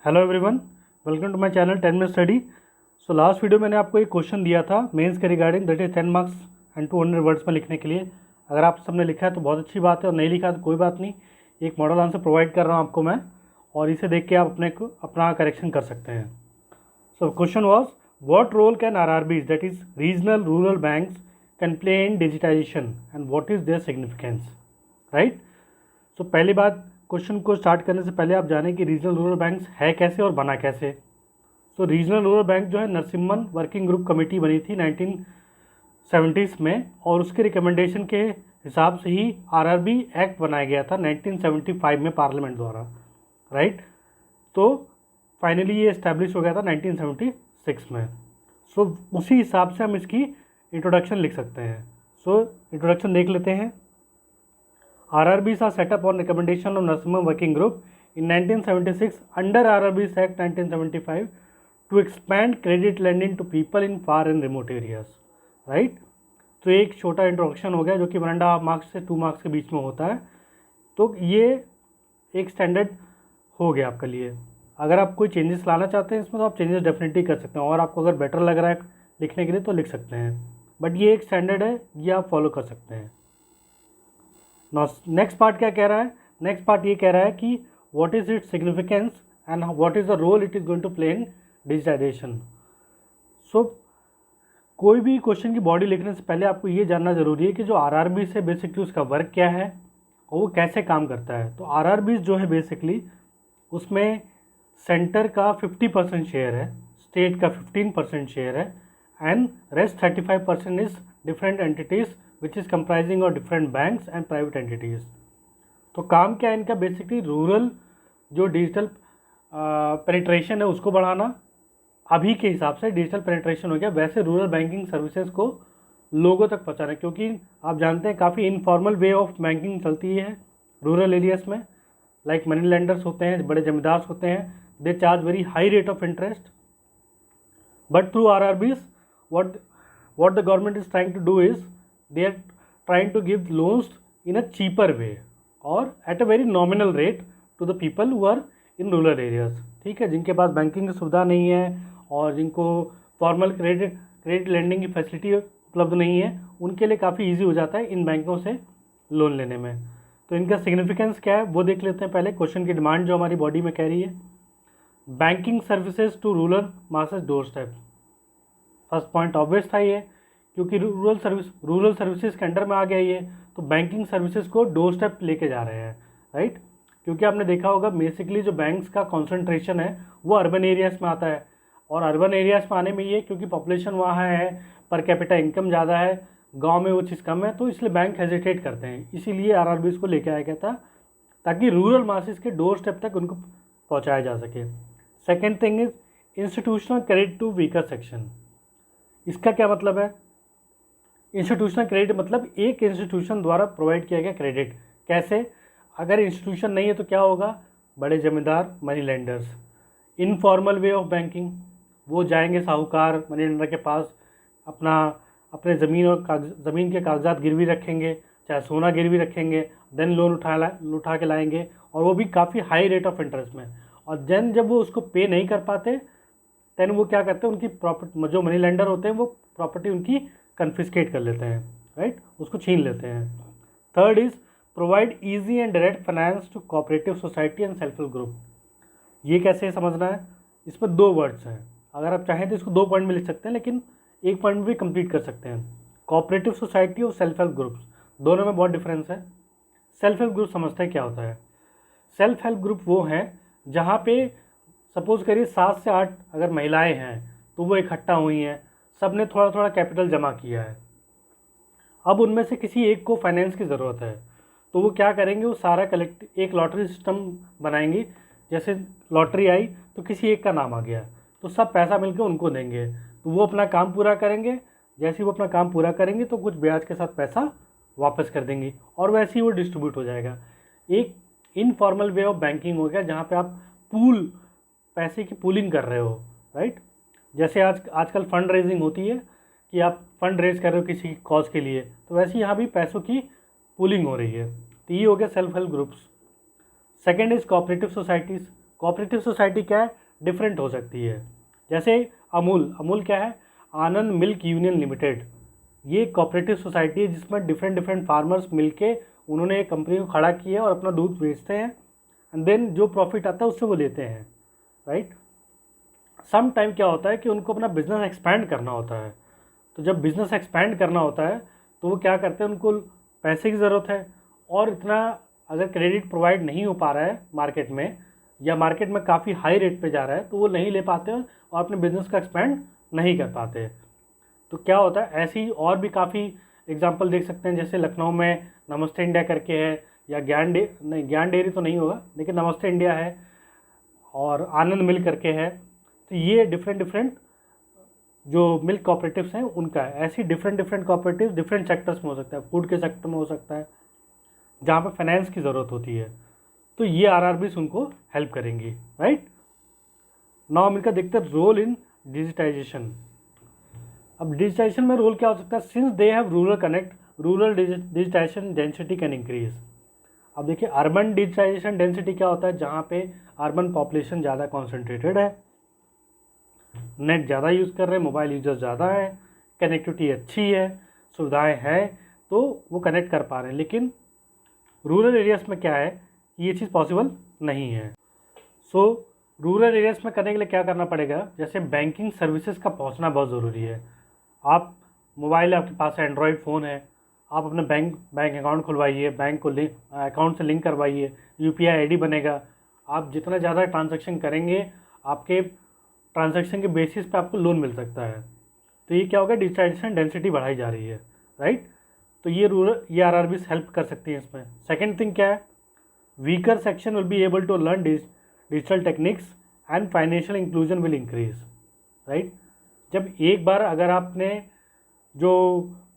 Hello everyone, welcome to my channel 10 minute study. So last video मैंने आपको एक question दिया था मेंस के regarding, that is 10 marks and 200 words में लिखने के लिए। अगर आप सबने लिखा है तो बहुत अच्छी बात है, और नहीं लिखा तो कोई बात नहीं, एक मॉडल आंसर प्रोवाइड कर रहा हूँ आपको मैं, और इसे देख के आप अपना करेक्शन कर सकते हैं। So question was, what role can RRBs that is regional rural banks can play in digitisation and what is their significance, right. So पहली बात, क्वेश्चन को स्टार्ट करने से पहले आप जानें कि रीजनल रूरल बैंक्स है कैसे और बना कैसे। तो रीजनल रूरल बैंक जो है नरसिम्हन वर्किंग ग्रुप कमेटी बनी थी 1970s में, और उसके रिकमेंडेशन के हिसाब से ही RRB एक्ट बनाया गया था 1975 में पार्लियामेंट द्वारा, राइट। तो फाइनली ये इस्टेब्लिश हो गया था 1976 में। सो उसी हिसाब से हम इसकी इंट्रोडक्शन लिख सकते हैं। सो इंट्रोडक्शन देख लेते हैं। RRBs are set up on recommendation of Narasimhan Working Group in 1976 under RRBs Act 1975 to expand credit lending to people in far and remote areas, right? तो एक छोटा इंट्रोडक्शन हो गया जो कि 1.5 मार्क्स से 2 मार्क्स के बीच में होता है। तो ये एक स्टैंडर्ड हो गया आपके लिए। अगर आप कोई चेंजेस लाना चाहते हैं इसमें तो आप चेंजेस डेफिनेटली कर सकते हैं, और आपको अगर बेटर लग रहा है लिखने के लिए तो लिख सकते हैं, बट ये एक स्टैंडर्ड है, ये आप फॉलो कर सकते हैं। नेक्स्ट पार्ट क्या कह रहा है? नेक्स्ट पार्ट ये कह रहा है कि what is its significance and what is the role it is going to play in digitisation. So कोई भी क्वेश्चन की बॉडी लिखने से पहले आपको ये जानना जरूरी है कि जो RRB से बेसिकली उसका वर्क क्या है और वो कैसे काम करता है। तो RRBs जो है बेसिकली उसमें सेंटर का 50% शेयर है, स्टेट का 15% शेयर है, and rest 35% is different entities which is comprising of different banks and private entities. तो काम क्या है इनका? बेसिकली रूरल जो डिजिटल पेनिट्रेशन है उसको बढ़ाना। अभी के हिसाब से डिजिटल पेनिट्रेशन हो गया, वैसे रूरल बैंकिंग सर्विसेज को लोगों तक पहुँचाना, क्योंकि आप जानते हैं काफ़ी इनफॉर्मल वे ऑफ बैंकिंग चलती है रूरल एरियाज़ में। लाइक मनी लेंडर्स होते हैं, बड़े जमींदार होते हैं, they charge very high rate of interest, but through RRBs what the government is trying to do is they are trying to give loans in a cheaper way or at a very nominal rate to the people who are in rural areas, ठीक है, जिनके पास banking की सुविधा नहीं है और जिनको formal credit lending की फैसिलिटी उपलब्ध नहीं है, उनके लिए काफ़ी इजी हो जाता है इन बैंकों से लोन लेने में। तो इनका सिग्निफिकेंस क्या है वो देख लेते हैं पहले। क्वेश्चन की डिमांड जो हमारी बॉडी में कह रही है, banking services to rural masses door step. First point obvious था ये, क्योंकि रूरल सर्विसेज के अंडर में आ गया ये, तो बैंकिंग सर्विसेज को डोर स्टेप लेके जा रहे हैं, राइट। क्योंकि आपने देखा होगा बेसिकली जो बैंक्स का कॉन्सेंट्रेशन है वो अर्बन एरियाज़ में आता है, और अर्बन एरियाज़ में आने में ये क्योंकि पॉपुलेशन वहाँ है, पर कैपिटा इनकम ज़्यादा है, गाँव में वो चीज़ कम है, तो इसलिए बैंक हेजिटेट करते हैं। इसीलिए RRBs को लेके आया गया था ताकि रूरल मासेस के डोर स्टेप तक उनको पहुँचाया जा सके। Second thing is institutional credit to weaker section. इसका क्या मतलब है? इंस्टीट्यूशनल क्रेडिट मतलब एक इंस्टीट्यूशन द्वारा प्रोवाइड किया गया क्रेडिट। कैसे? अगर इंस्टीट्यूशन नहीं है तो क्या होगा? बड़े जमींदार, money lenders, informal way of banking, वो जाएंगे साहूकार मनी लेंडर के पास, अपने ज़मीन के कागजात गिरवी रखेंगे, चाहे सोना गिरवी रखेंगे, देन लोन उठा के लाएंगे, और वो भी काफ़ी हाई रेट ऑफ इंटरेस्ट में। और देन जब वो उसको पे नहीं कर पाते देन वो क्या करते हैं, उनकी प्रॉपर्टी, जो मनी लेंडर होते हैं वो प्रॉपर्टी उनकी कन्फिस्केट कर लेते हैं, राइट, उसको छीन लेते हैं। Third is provide easy and direct finance to cooperative society and self help group. ये कैसे समझना है? इसमें 2 वर्ड्स हैं, अगर आप चाहें तो इसको 2 पॉइंट में लिख सकते हैं, लेकिन एक पॉइंट में भी कंप्लीट कर सकते हैं। कोऑपरेटिव सोसाइटी और सेल्फ हेल्प ग्रुप्स, दोनों में बहुत डिफरेंस है। सेल्फ हेल्प ग्रुप समझते हैं क्या होता है? सेल्फ हेल्प ग्रुप वो हैं जहाँ पे सपोज करिए 7 से 8 अगर महिलाएं हैं तो वो इकट्ठा हुई हैं, सब ने थोड़ा थोड़ा कैपिटल जमा किया है। अब उनमें से किसी एक को फाइनेंस की ज़रूरत है, तो वो क्या करेंगे, वो सारा एक लॉटरी सिस्टम बनाएंगे। जैसे लॉटरी आई तो किसी एक का नाम आ गया तो सब पैसा मिलकर उनको देंगे, तो वो अपना काम पूरा करेंगे। जैसे ही वो अपना काम पूरा करेंगे तो कुछ ब्याज के साथ पैसा वापस कर देंगी, और वैसे ही वो डिस्ट्रीब्यूट हो जाएगा। एक इनफॉर्मल वे ऑफ बैंकिंग हो गया जहाँ पे आप पैसे की पूलिंग कर रहे हो, राइट। जैसे आजकल फंड रेजिंग होती है कि आप फंड रेज कर रहे हो किसी कॉज के लिए, तो वैसे यहाँ भी पैसों की पूलिंग हो रही है। तो ये हो गया self help groups. Second is cooperative societies. Cooperative society क्या है, डिफरेंट हो सकती है। जैसे अमूल क्या है, आनंद मिल्क यूनियन लिमिटेड, ये कोऑपरेटिव सोसाइटी है जिसमें डिफरेंट फार्मर्स मिलके उन्होंने एक कंपनी को खड़ा किया और अपना दूध बेचते हैं, एंड देन जो प्रॉफिट आता है उससे वो लेते हैं, राइट। सम टाइम क्या होता है कि उनको अपना बिजनेस एक्सपैंड करना होता है, तो जब बिजनेस एक्सपैंड करना होता है तो वो क्या करते हैं, उनको पैसे की ज़रूरत है, और इतना अगर क्रेडिट प्रोवाइड नहीं हो पा रहा है मार्केट में, या मार्केट में काफ़ी हाई रेट पे जा रहा है, तो वो नहीं ले पाते हैं और अपने बिजनेस का एक्सपैंड नहीं कर पाते। तो क्या होता है, ऐसी और भी काफ़ी एग्जांपल देख सकते हैं, जैसे लखनऊ में नमस्ते इंडिया करके है, या ज्ञान डेयरी तो नहीं होगा लेकिन नमस्ते इंडिया है, और आनंद मिल करके है। तो ये डिफरेंट जो मिल्क कोऑपरेटिव्स हैं उनका है। ऐसी डिफरेंट कोऑपरेटिव्स डिफरेंट सेक्टर्स में हो सकता है, फूड के सेक्टर में हो सकता है जहाँ पे फाइनेंस की ज़रूरत होती है, तो ये आरआरबीस उनको हेल्प करेंगी, राइट। नाउ मिलकर देखते हैं रोल इन डिजिटाइजेशन। अब डिजिटाइजेशन में रोल क्या हो सकता है, since they have rural connect, rural digitization density can increase. अब देखिए अर्बन डिजिटाइजेशन डेंसिटी क्या होता है, जहाँ पे अर्बन पॉपुलेशन ज़्यादा कॉन्सेंट्रेटेड है, नेट ज़्यादा यूज़ कर रहे हैं, मोबाइल यूजर्स ज़्यादा है, कनेक्टिविटी अच्छी है, सुविधाएं हैं, तो वो कनेक्ट कर पा रहे हैं। लेकिन रूरल एरियाज़ में क्या है, ये चीज़ पॉसिबल नहीं है। सो रूरल एरियाज़ में करने के लिए क्या करना पड़ेगा, जैसे बैंकिंग सर्विसेज का पहुंचना बहुत ज़रूरी है। आप मोबाइल आपके पास एंड्रॉयड फ़ोन है, आप अपने बैंक अकाउंट खुलवाइए, बैंक को अकाउंट से लिंक करवाइए, यूपीआई आईडी बनेगा। आप जितना ज़्यादा ट्रांजैक्शन करेंगे, आपके ट्रांजैक्शन के बेसिस पे आपको लोन मिल सकता है। तो ये क्या होगा, डिजिटाइजेशन डेंसिटी बढ़ाई जा रही है, राइट। तो ये आरआरबीज हेल्प कर सकती हैं इसमें। सेकेंड थिंग क्या है, weaker section will be able to learn digital techniques and financial inclusion will increase, right. जब एक बार अगर आपने जो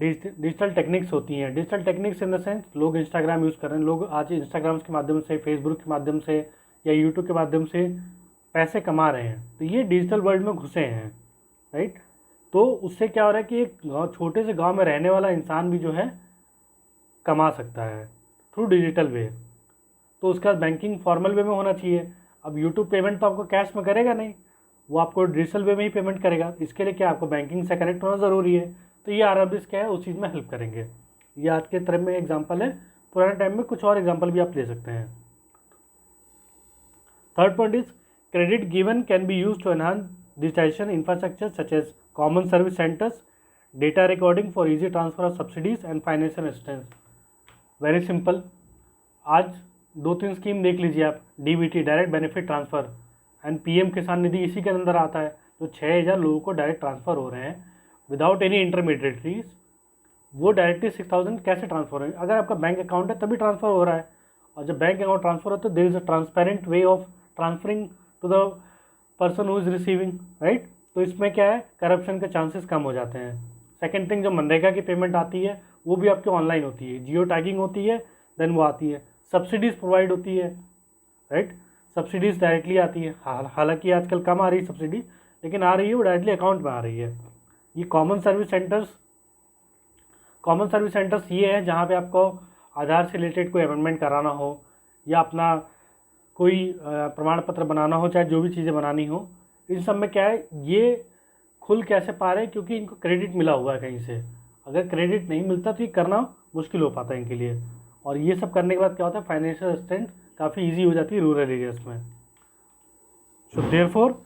डिजिटल टेक्निक्स होती हैं, digital techniques in the sense, लोग इंस्टाग्राम यूज़ कर रहे हैं, लोग आज इंस्टाग्राम के माध्यम से, फेसबुक के माध्यम से या यूट्यूब के माध्यम से पैसे कमा रहे हैं, तो ये डिजिटल वर्ल्ड में घुसे हैं, राइट। तो उससे क्या हो रहा है कि एक छोटे से गांव में रहने वाला इंसान भी जो है कमा सकता है थ्रू डिजिटल वे। तो उसका बैंकिंग फॉर्मल वे में होना चाहिए। अब यूट्यूब पेमेंट तो आपको कैश में करेगा नहीं, वो आपको डिजिटल वे में ही पेमेंट करेगा। इसके लिए क्या आपको बैंकिंग से कनेक्ट होना ज़रूरी है। तो ये आरआरबीज क्या है, उस चीज़ में हेल्प करेंगे। ये आज के तरह में एग्जाम्पल है, पुराने टाइम में कुछ और एग्जाम्पल भी आप ले सकते हैं। Third point is credit given can be used to enhance digitization infrastructure such as common service centers, data recording for easy transfer of subsidies and financial assistance. Very simple. आज 2-3 scheme देख लीजिए आप, DBT direct benefit transfer and PM किसान निधि इसी के अंदर आता है। जो 6,000 लोगों को डायरेक्ट ट्रांसफ़र हो रहे हैं विदाउट एनी इंटरमीडिएटरीज, वो डायरेक्टली 6,000 कैसे ट्रांसफ़र हो रहे हैं, अगर आपका बैंक अकाउंट है तभी ट्रांसफ़र हो रहा है। और जब बैंक अकाउंट ट्रांसफ़र होता है, there is a transparent way of transferring to the person who is receiving, right. तो इसमें क्या है, करप्शन के चांसेस कम हो जाते हैं। सेकेंड थिंग, जो मनरेगा की पेमेंट आती है वो भी आपकी ऑनलाइन होती है, जियो टैगिंग होती है, देन वो आती है। सब्सिडीज़ प्रोवाइड होती है, राइट, सब्सिडीज़ डायरेक्टली आती है। हालांकि आजकल कम आ रही है सब्सिडी, लेकिन आ रही है, वो डायरेक्टली अकाउंट में आ रही है। ये कॉमन सर्विस सेंटर्स ये है जहाँ पे आपको आधार से रिलेटेड कोई अमेंडमेंट कराना हो, या अपना कोई प्रमाण पत्र बनाना हो, चाहे जो भी चीज़ें बनानी हो, इन सब में क्या है, ये खुल कैसे पा रहे हैं, क्योंकि इनको क्रेडिट मिला हुआ है कहीं से। अगर क्रेडिट नहीं मिलता तो ये करना मुश्किल हो पाता है इनके लिए। और ये सब करने के बाद क्या होता है, फाइनेंशियल असिस्टेंस काफ़ी ईजी हो जाती है रूरल एरियाज में। So therefore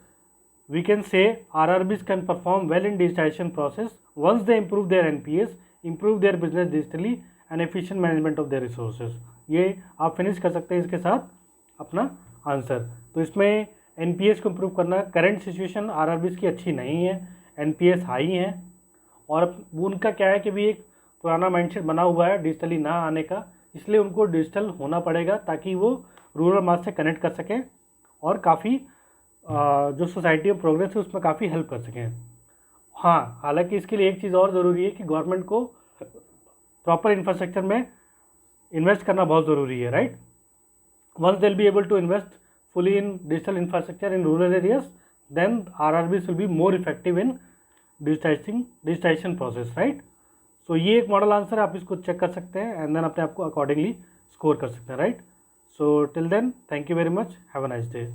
we can say RRBs can perform well in digitization process once they improve their NPS, improve their business digitally and efficient management of their resources. ये आप finish कर सकते हैं इसके साथ अपना आंसर। तो इसमें एनपीएस को इम्प्रूव करना, करंट सिचुएशन आरआरबीज की अच्छी नहीं है, एनपीएस हाई है, और उनका क्या है कि भी एक पुराना माइंडसेट बना हुआ है डिजिटली ना आने का, इसलिए उनको डिजिटल होना पड़ेगा ताकि वो रूरल मास से कनेक्ट कर सकें और काफ़ी जो सोसाइटी में प्रोग्रेस है उसमें काफ़ी हेल्प कर सकें। हाँ, हालांकि इसके लिए एक चीज़ और ज़रूरी है कि गवर्नमेंट को प्रॉपर इंफ्रास्ट्रक्चर में इन्वेस्ट करना बहुत ज़रूरी है, right. Once they'll be able to invest fully in digital infrastructure in rural areas, then RRBs will be more effective in digitization process, right? So ये एक मॉडल आंसर है, आप इसको चेक कर सकते हैं एंड देन अपने आप को अकॉर्डिंगली स्कोर कर सकते हैं, right. So till then, thank you very much, have a nice day.